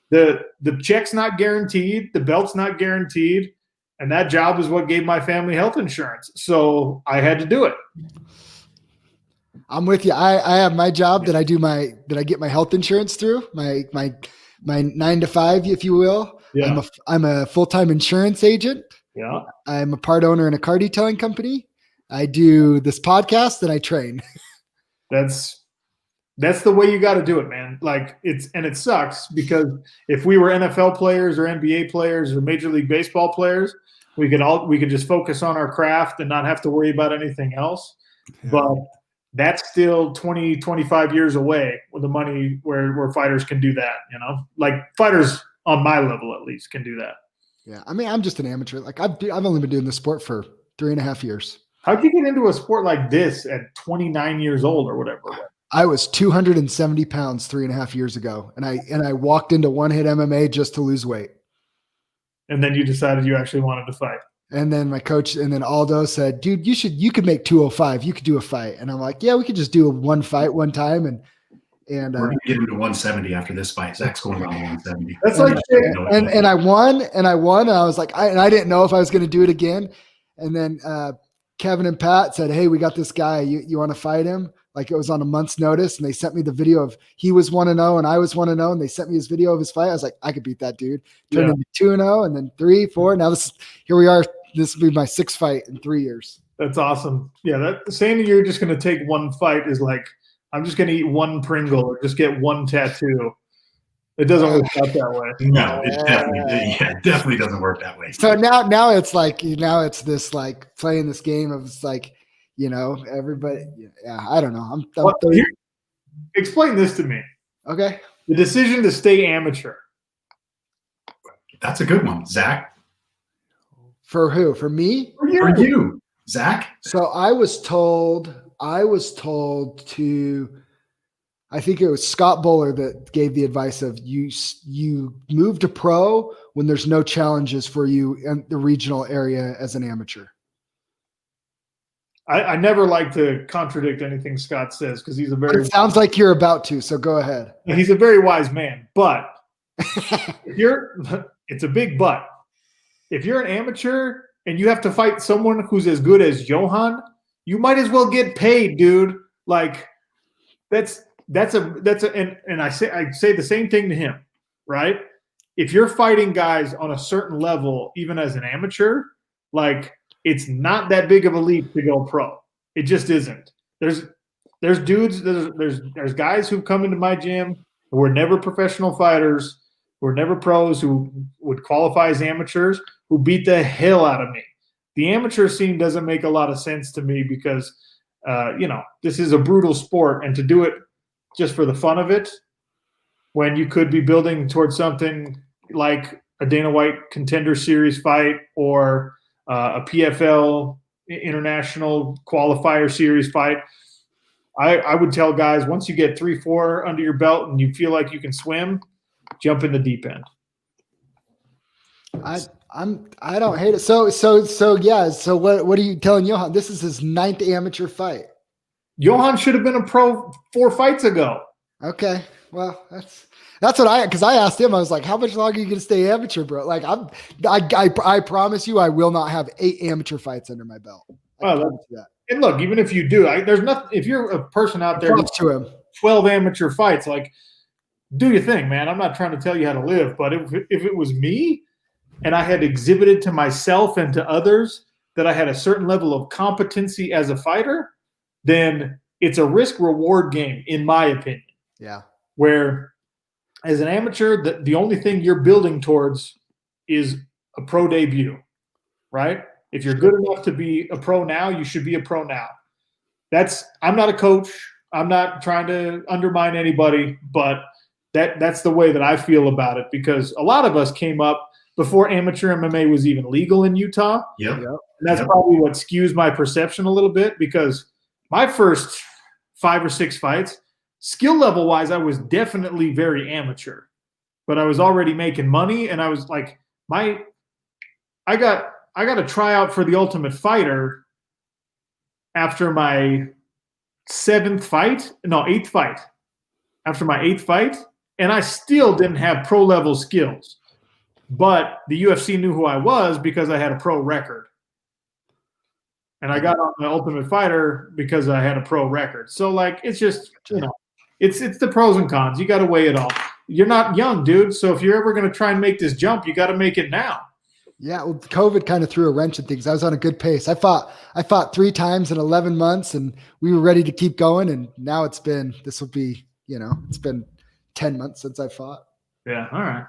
the check's not guaranteed, the belt's not guaranteed, and that job is what gave my family health insurance. So I had to do it. I'm with you. I have my job that I get my health insurance through, my 9 to 5, if you will. Yeah. I'm a full-time insurance agent. Yeah. I'm a part owner in a car detailing company. I do this podcast and I train. That's the way you got to do it, man. Like it sucks because if we were NFL players or NBA players or Major League Baseball players, we could just focus on our craft and not have to worry about anything else. Yeah. But that's still 20, 25 years away with the money where fighters can do that, you know, like fighters on my level, at least, can do that. Yeah. I mean, I'm just an amateur. Like I've only been doing this sport for 3.5 years. How'd you get into a sport like this at 29 years old or whatever? I was 270 pounds 3.5 years ago. And I walked into one hit MMA just to lose weight. And then you decided you actually wanted to fight. And then my coach, and then Aldo said, dude, you could make 205. You could do a fight. And I'm like, yeah, we could just do one fight one time. And we're gonna get him to 170 after this fight. Zach's going down to 170. That's like and I won, and I was like, I didn't know if I was going to do it again. And then Kevin and Pat said, hey, we got this guy. You want to fight him? Like, it was on a month's notice, and they sent me the video of he was 1-0 and I was 1-0, and they sent me his video of his fight. I was like, I could beat that dude. Turned into 2-0, and then 3, 4. Now here we are. This will be my 6th fight in 3 years. That's awesome. Yeah, saying you're just going to take one fight is like, I'm just going to eat one Pringle or just get one tattoo. It doesn't work out that way. No, it definitely doesn't work that way. So now it's like, it's this like playing this game of like, everybody. Yeah, I don't know. Explain this to me. Okay. The decision to stay amateur. That's a good one, Zach. For who? For me? For you, Zach. So I was told to, I think it was Scott Bowler that gave the advice of you move to pro when there's no challenges for you in the regional area as an amateur. I never like to contradict anything Scott says because he's It sounds like you're about to, so go ahead. He's a very wise man, but it's a big but. If you're an amateur and you have to fight someone who's as good as Johan, you might as well get paid, dude. Like and I say the same thing to him, right? If you're fighting guys on a certain level, even as an amateur, like it's not that big of a leap to go pro. It just isn't. There's guys who come into my gym who were never professional fighters, who were never pros, who would qualify as amateurs, who beat the hell out of me. The amateur scene doesn't make a lot of sense to me because, this is a brutal sport, and to do it just for the fun of it, when you could be building towards something like a Dana White Contender Series fight or a PFL International Qualifier Series fight, I would tell guys, once you get 3-4 under your belt and you feel like you can swim, jump in the deep end. I don't hate it. So yeah. So what are you telling Johan? This is his 9th amateur fight. Johan should have been a pro 4 fights ago. Okay. Well, that's what because I asked him, I was like, how much longer are you going to stay amateur, bro? Like I promise you, I will not have 8 amateur fights under my belt. And look, even if you do, there's nothing, if you're a person out there to him 12 amateur fights, like do your thing, man. I'm not trying to tell you how to live, but if it was me and I had exhibited to myself and to others that I had a certain level of competency as a fighter, then it's a risk-reward game, in my opinion. Yeah. Where as an amateur, the only thing you're building towards is a pro debut, right? If you're good enough to be a pro now, you should be a pro now. I'm not a coach. I'm not trying to undermine anybody, but that's the way that I feel about it, because a lot of us came up before amateur MMA was even legal in Utah. Yep. And that's probably what skews my perception a little bit, because my first 5 or 6 fights, skill level wise, I was definitely very amateur, but I was already making money. And I was like, I got a tryout for the Ultimate Fighter after my 8th fight, after my 8th fight. And I still didn't have pro level skills, but the UFC knew who I was because I had a pro record. And I got on the Ultimate Fighter because I had a pro record. So like, it's just, it's the pros and cons. You got to weigh it all. You're not young, dude. So if you're ever going to try and make this jump, you got to make it now. Yeah. Well, COVID kind of threw a wrench in things. I was on a good pace. I fought 3 times in 11 months and we were ready to keep going. And now it's been 10 months since I fought. Yeah. All right.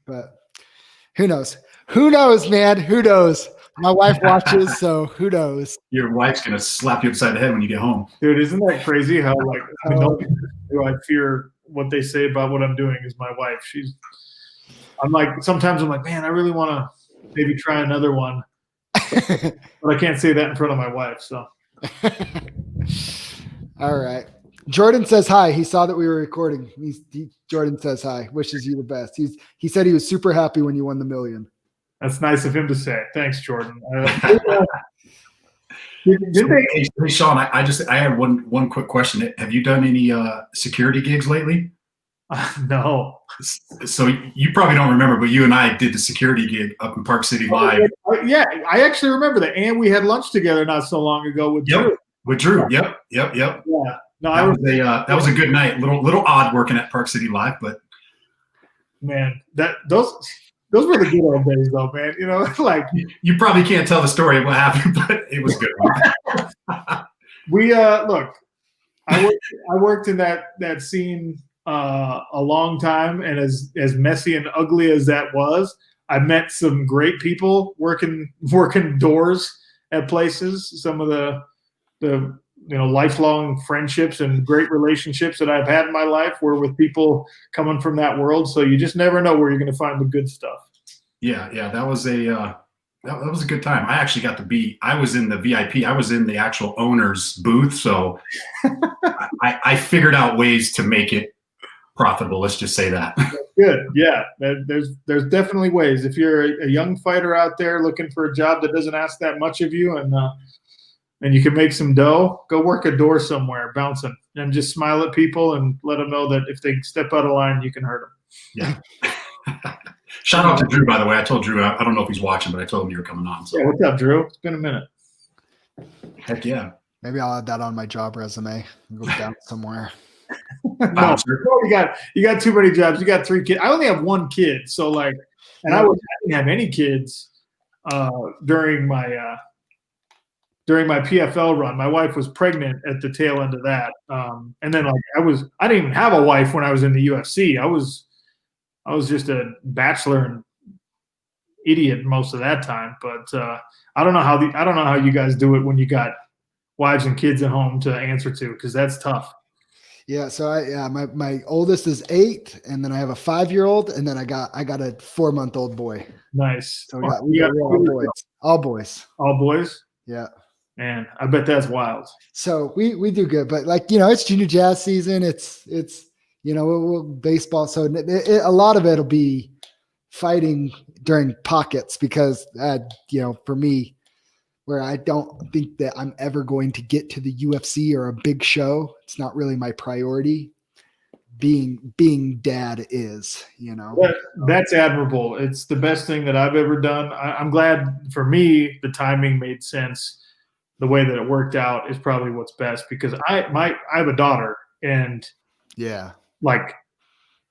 But who knows? Who knows, man? Who knows? My wife watches, so who knows? Your wife's going to slap you upside the head when you get home. Dude, isn't that crazy how, like, I fear what they say about what I'm doing is my wife. Sometimes I'm like, man, I really want to maybe try another one. But I can't say that in front of my wife, so. All right. Jordan says hi. He saw that we were recording. Jordan says hi. Wishes you the best. He said he was super happy when you won the $1 million. That's nice of him to say. Thanks, Jordan. Did they? Hey, Sean, I have one quick question. Have you done any security gigs lately? No. So you probably don't remember, but you and I did the security gig up in Park City Live. Yeah, I actually remember that, and we had lunch together not so long ago with Drew. With Drew. Yep. Yeah. No, that was a good night. Little odd working at Park City Live, but man, those were the good old days, though, man. You know, like you probably can't tell the story of what happened, but it was good. We look, I worked in that scene a long time, and as messy and ugly as that was, I met some great people working doors at places. Some of the lifelong friendships and great relationships that I've had in my life were with people coming from that world. So you just never know where you're going to find the good stuff. Yeah, that was a good time. I actually got to be. I was in the VIP. I was in the actual owner's booth, so I figured out ways to make it profitable. Let's just say that. Good. Yeah, there's definitely ways. If you're a young fighter out there looking for a job that doesn't ask that much of you, and you can make some dough, go work a door somewhere, bouncing, and just smile at people and let them know that if they step out of line, you can hurt them. Yeah. Shout out to Drew, by the way. I told Drew, I don't know if he's watching, but I told him you were coming on. So. Yeah, what's up, Drew? It's been a minute. Heck yeah. Maybe I'll add that on my job resume. Go down somewhere. No, you got too many jobs. You got 3 kids. I only have 1 kid, so like, and I didn't have any kids during my PFL run. My wife was pregnant at the tail end of that, and then like I didn't even have a wife when I was in the UFC. I was just a bachelor and idiot most of that time. But I don't know how you guys do it when you got wives and kids at home to answer to, because that's tough. Yeah. So my oldest is 8, and then I have a 5-year-old, and then I got a 4-month-old boy. Nice. So we got all boys. All boys. All boys. Yeah. Man, I bet that's wild. So we do good, but like, it's junior jazz season. It's baseball. So a lot of it'll be fighting during pockets because, for me, where I don't think that I'm ever going to get to the UFC or a big show, it's not really my priority. Being dad is, That's admirable. It's the best thing that I've ever done. I'm glad for me, the timing made sense. The way that it worked out is probably what's best, because I have a daughter, and yeah, like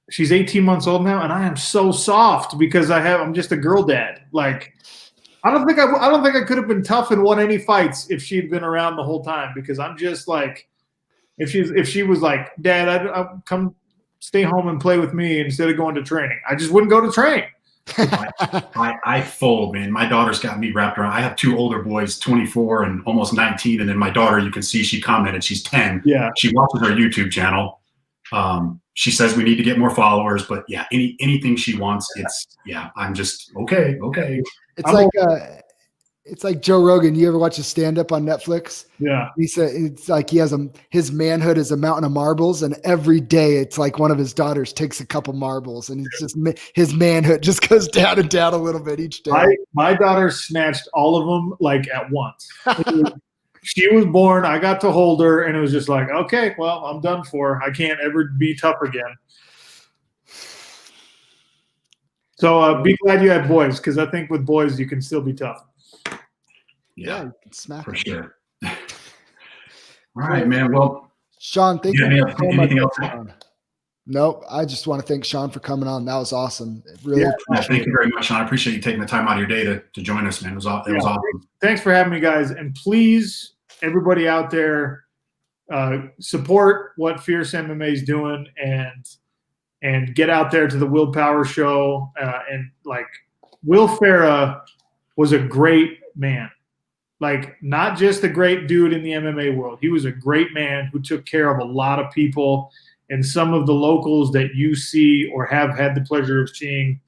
she's 18 months old now, and I am so soft because I'm just a girl dad. Like I don't think I could have been tough and won any fights if she'd been around the whole time, because I'm just like, if she was like, Dad, I'd come stay home and play with me instead of going to training, I just wouldn't go to train. I fold, man. My daughter's got me wrapped around. I have 2 older boys, 24 and almost 19, and then my daughter, you can see she commented, she's 10. Yeah, she watches our YouTube channel. She says we need to get more followers, but yeah, anything she wants, I'm just okay. It's like Joe Rogan. You ever watch his stand-up on Netflix? Yeah. He said it's like he has his manhood is a mountain of marbles, and every day it's like one of his daughters takes a couple marbles, and it's just his manhood just goes down and down a little bit each day. My daughter snatched all of them like at once. She was born, I got to hold her, and it was just like, okay, well, I'm done for. I can't ever be tough again. So be glad you had boys, because I think with boys you can still be tough. Yeah, smack for sure. All right, man. Well, Sean, thank you so much. Anything else? Nope. I just want to thank Sean for coming on. That was awesome. Really thank you very much, Sean. I appreciate you taking the time out of your day to join us, man. It was awesome. Thanks for having me, guys. And please, everybody out there, support what Fierce MMA is doing, and get out there to the Willpower show. And like, Will Farah was a great man. Like, not just a great dude in the MMA world. He was a great man who took care of a lot of people. And some of the locals that you see or have had the pleasure of seeing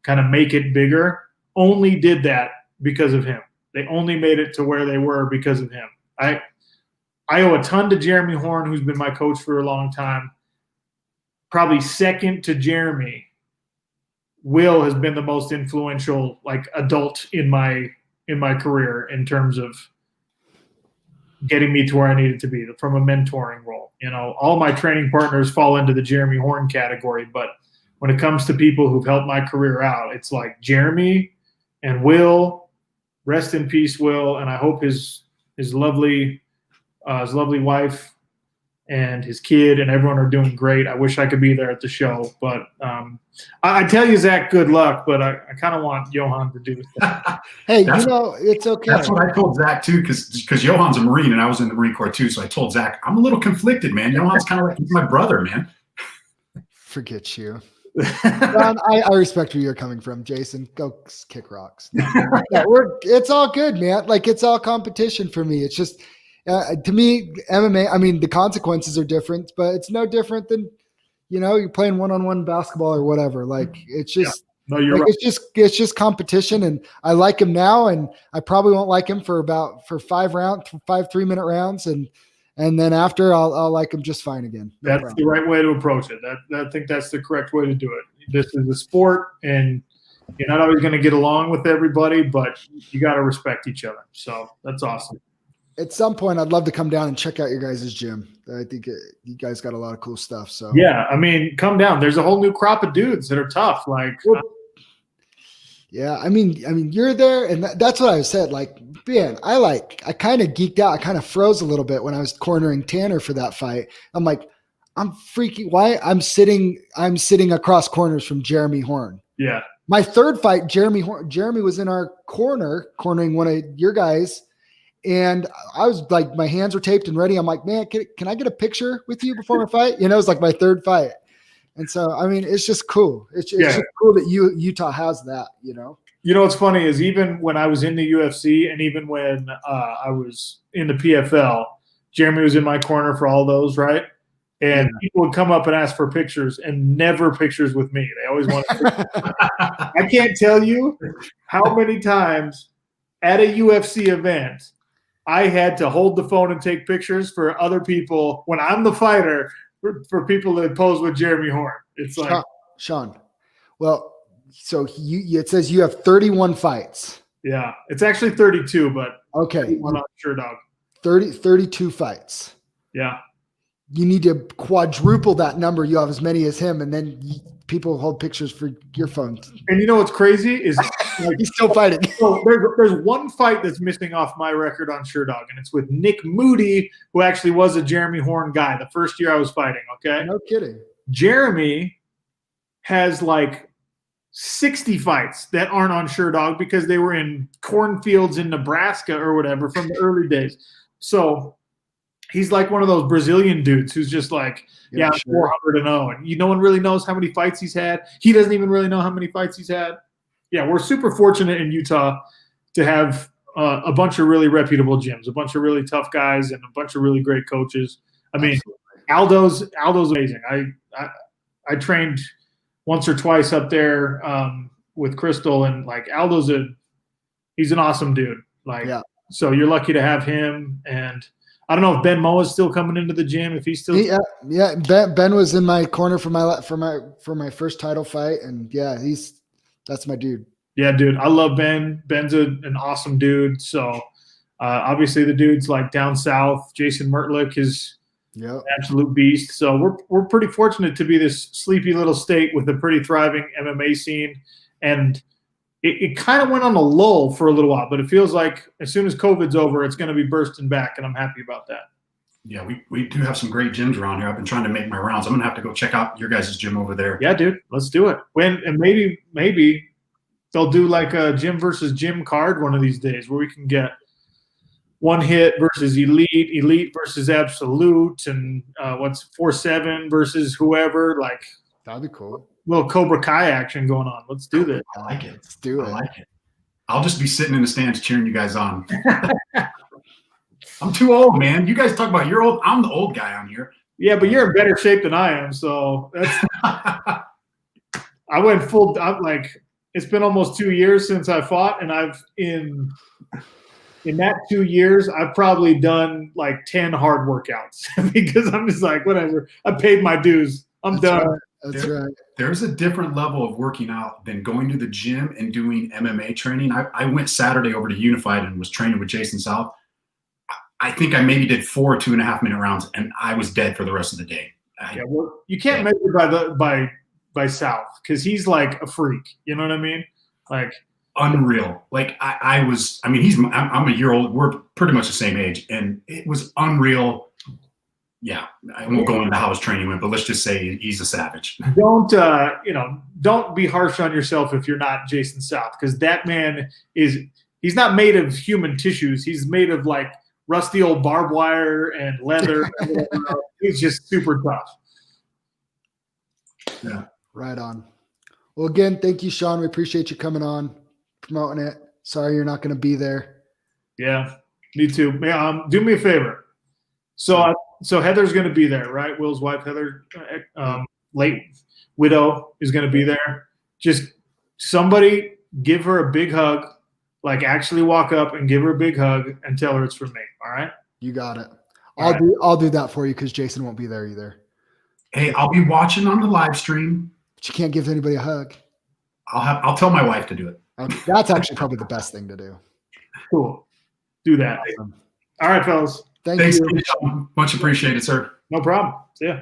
kind of make it bigger only did that because of him. They only made it to where they were because of him. I owe a ton to Jeremy Horn, who's been my coach for a long time. Probably second to Jeremy Will has been the most influential like adult in my career in terms of getting me to where I needed to be from a mentoring role. You know, all my training partners fall into the Jeremy Horn category, but when it comes to people who've helped my career out, it's like Jeremy and Will. Rest in peace, Will, and I hope his lovely wife and his kid and everyone are doing great. I wish I could be there at the show, but I tell you, Zach, good luck. But I kind of want Johan to do that. Hey, it's okay. That's what I told Zach too, because Johan's a Marine and I was in the Marine Corps too. So I told Zach, I'm a little conflicted, man. Johan's kind of like my brother, man. Forget you. John, I respect where you're coming from, Jason. Go kick rocks. Yeah, it's all good, man. Like, it's all competition for me. It's just to me, MMA. I mean, the consequences are different, but it's no different than you're playing one-on-one basketball or whatever. Like, it's just no, you're right. It's just competition, and I like him now, and I probably won't like him for 5 3-minute rounds, and then after I'll like him just fine again. No that's problem. the right way to approach it. I think that's the correct way to do it. This is a sport, and you're not always going to get along with everybody, but you got to respect each other. So that's awesome. At some point, I'd love to come down and check out your guys' gym. I think you guys got a lot of cool stuff. So yeah, I mean, come down. There's a whole new crop of dudes that are tough. Like, yeah, I mean, you're there, and that's what I said. Like, man, I kind of geeked out. I kind of froze a little bit when I was cornering Tanner for that fight. I'm like, I'm freaking. Why? I'm sitting across corners from Jeremy Horn. Yeah. My third fight, Jeremy was in our cornering one of your guys, and I was like, my hands were taped and ready. I'm like, man, can I get a picture with you before my fight? It was like my third fight. And so, I mean, it's just cool. It's just cool that Utah has that, You know what's funny is even when I was in the UFC and even when I was in the PFL, Jeremy was in my corner for all those, right? And people would come up and ask for pictures, and never pictures with me. They always want to. I can't tell you how many times at a UFC event I had to hold the phone and take pictures for other people when I'm the fighter. For people that pose with Jeremy Horn. It's like Sean. Well, so it says you have 31 fights. Yeah, it's actually 32, but okay, I'm not sure, dog. 32 fights. Yeah. You need to quadruple that number. You have as many as him, and then people hold pictures for your phone. And you know what's crazy is like, he's still fighting. So there's one fight that's missing off my record on SureDog, and it's with Nick Moody, who actually was a Jeremy Horn guy the first year I was fighting. Okay, no kidding. Jeremy has like 60 fights that aren't on SureDog because they were in cornfields in Nebraska or whatever from the early days. So he's like one of those Brazilian dudes who's just like, yeah, sure. 400-0. And no one really knows how many fights he's had. He doesn't even really know how many fights he's had. Yeah, we're super fortunate in Utah to have a bunch of really reputable gyms, a bunch of really tough guys, and a bunch of really great coaches. I mean, Aldo's amazing. I trained once or twice up there with Crystal, and like he's an awesome dude. Like, so you're lucky to have him. And I don't know if Ben Moa is still coming into the gym. If he's still, Ben was in my corner for my first title fight, and that's my dude. Yeah, dude, I love Ben. Ben's an awesome dude. So obviously the dudes like down south, Jason Mertlick is an absolute beast. So we're pretty fortunate to be this sleepy little state with a pretty thriving MMA scene, and it kind of went on a lull for a little while, but it feels like as soon as COVID's over, it's going to be bursting back, and I'm happy about that. Yeah, we do have some great gyms around here. I've been trying to make my rounds. I'm going to have to go check out your guys' gym over there. Yeah, dude, let's do it. And maybe they'll do like a gym versus gym card one of these days where we can get one hit versus elite versus absolute, and 4-7 versus whoever. Like, that'd be cool. Little Cobra Kai action going on. Let's do this. I like it. Let's do it. I like it. I'll just be sitting in the stands cheering you guys on. I'm too old, man. You guys talk about you're old. I'm the old guy on here. Yeah, but you're in better shape than I am. So that's. I went full. I'm like, it's been almost 2 years since I fought, and I've in that 2 years, I've probably done like 10 hard workouts because I'm just like, whatever. I paid my dues. I'm done. Right. That's right. There's a different level of working out than going to the gym and doing MMA training. I went Saturday over to Unified and was training with Jason South. I think I maybe did 4 2.5-minute rounds, and I was dead for the rest of the day. Well, you can't measure by South because he's like a freak. You know what I mean? Like unreal. Like I'm a year old. We're pretty much the same age, and it was unreal. Yeah, I won't go into how his training went, but let's just say he's a savage. Don't be harsh on yourself if you're not Jason South, because that man he's not made of human tissues. He's made of like rusty old barbed wire and leather. He's just super tough. Yeah. Right on. Well, again, thank you, Sean. We appreciate you coming on, promoting it. Sorry you're not going to be there. Yeah, me too. Do me a favor. So Heather's going to be there, right? Will's wife, Heather, late widow, is going to be there. Just somebody give her a big hug, like actually walk up and give her a big hug and tell her it's from me. All right? You got it. All right. I'll do that for you because Jason won't be there either. Hey, I'll be watching on the live stream. But you can't give anybody a hug. I'll tell my wife to do it. That's actually probably the best thing to do. Cool. Do that. Awesome. All right, fellas. Thanks, you. Much appreciated, sir. No problem. See ya.